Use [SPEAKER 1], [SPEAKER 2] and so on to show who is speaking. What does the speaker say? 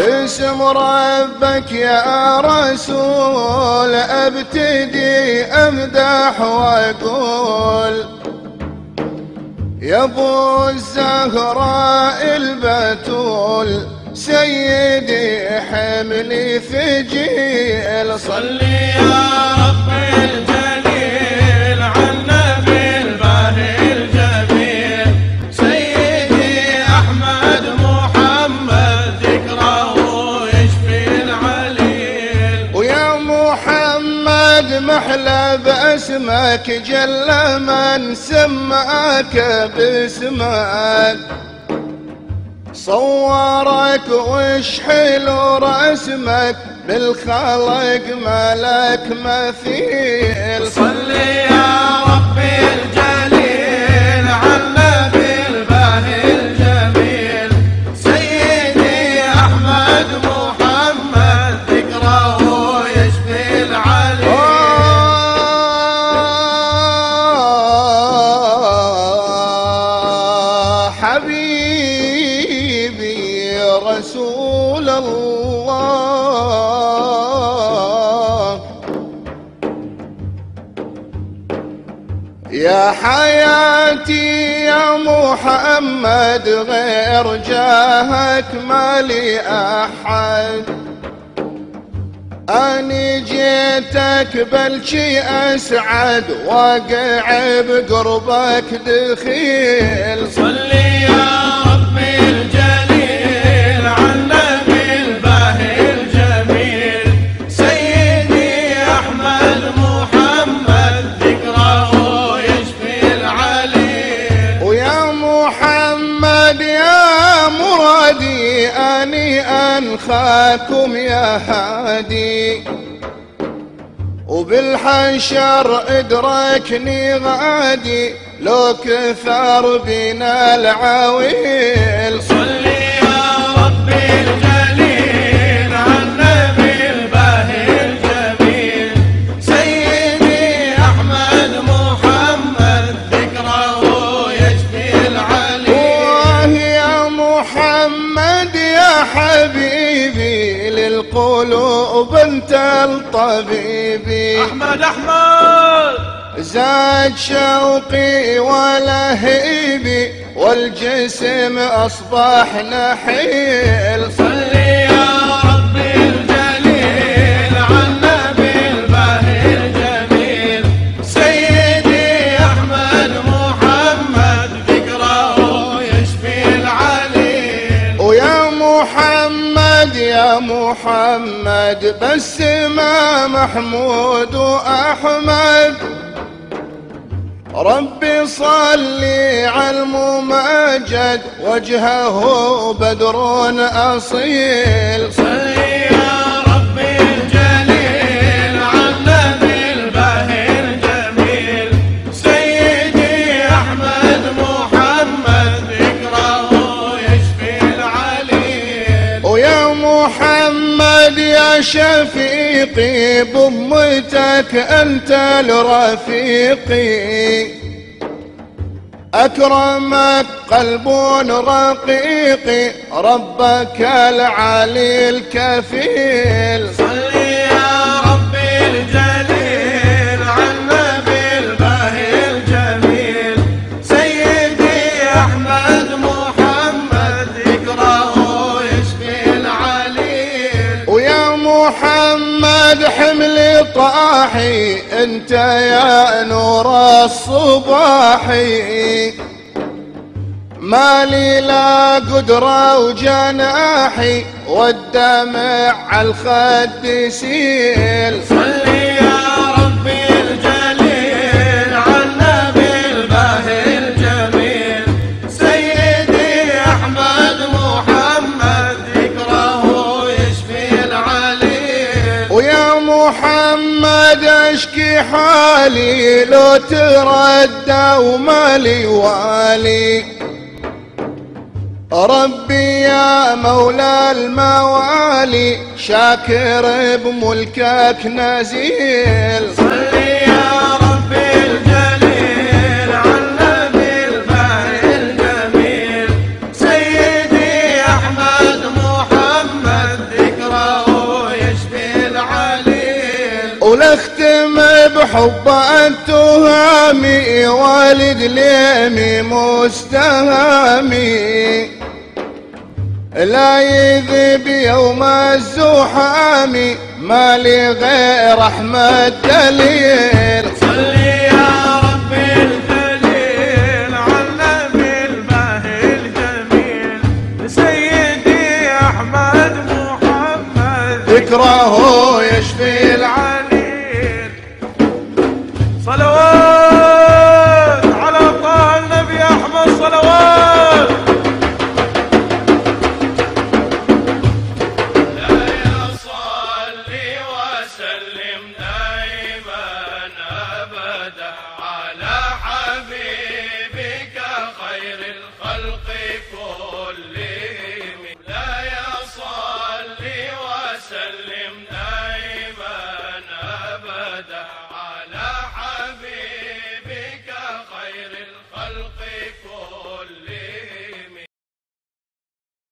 [SPEAKER 1] باسم ربك يا رسول ابتدي امدح واقول يا ابو الزهراء البتول سيدي حملي ثقيل.
[SPEAKER 2] صلي يا ربي الجليل على النبي الباهي الجميل سيدي احمد محمد ذكره يشفي العليل.
[SPEAKER 1] ويا محمد محلى باسمك جل من سماك باسمك صورك وش حلو رسمك بالخلق ملك مثيل.
[SPEAKER 2] صلي يا ربي الجليل على النبي الباهي الجميل سيدي احمد محمد ذكره يشفي العليل.
[SPEAKER 1] حبيبي رسول الله يا حياتي يا محمد غير جاهك ما لي احد. اني جيتك بلشي اسعد واقع بقربك دخيل.
[SPEAKER 2] صلي يا ربي الجليل على النبي الباهي الجميل سيدي احمد محمد ذكره يشفي العليل.
[SPEAKER 1] ويا محمد يا مرادي اني انخاكم يا هادي وبالحشر ادركني غادي لو كثر بنا العويل.
[SPEAKER 2] صلي يا ربي الجليل على النبي الباهي الجميل سيدي احمد محمد ذكره يشفي العليل.
[SPEAKER 1] يا محمد يا حبيبي للقلوب انت الطبيبي.
[SPEAKER 2] احمد احمد
[SPEAKER 1] زاد شوقي ولهيبي والجسم اصبح نحيل.
[SPEAKER 2] صلي يا ربي الجليل على النبي الباهي الجميل سيدي احمد محمد ذكره يشفي العليل.
[SPEAKER 1] ويا محمد يا محمد بس ما محمود واحمد ربي صلي على الممجد وجهه بدر اصيل.
[SPEAKER 2] صلي يا ربي الجليل على النبي الباهي الجميل سيدي احمد محمد ذكره يشفي العليل.
[SPEAKER 1] ويا محمد يا شفيقي بضمتك انت الرفيقي اكرمك قلب رقيقي ربك العلي الكفيل.
[SPEAKER 2] صلي يا ربي الجليل على النبي الباهي الجميل سيدي احمد محمد ذكره يشفي العليل.
[SPEAKER 1] ويا محمد حملي طاحي انت يا نور الصباحي مالي لا قدرة وجناحي والدمع على الخد سيل.
[SPEAKER 2] صلي يا ربي الجليل على النبي الباهي الجميل سيدي احمد محمد ذكره يشفي العليل.
[SPEAKER 1] ويا محمد اشكي حالي لو تردى ومالي والي ربي يا مولى الموالي شاكر بملكك نزيل.
[SPEAKER 2] صلي يا ربي الجليل على النبي الباهي الجميل سيدي احمد محمد
[SPEAKER 1] ولختم بحب التهامي والد ليمي مستهامي لا يذب يوم الزحام ما لي غير احمد دليل.
[SPEAKER 2] صلي يا ربي الجليل على النبي الباهي الجميل سيدي احمد محمد
[SPEAKER 1] ذكره يشفي العليل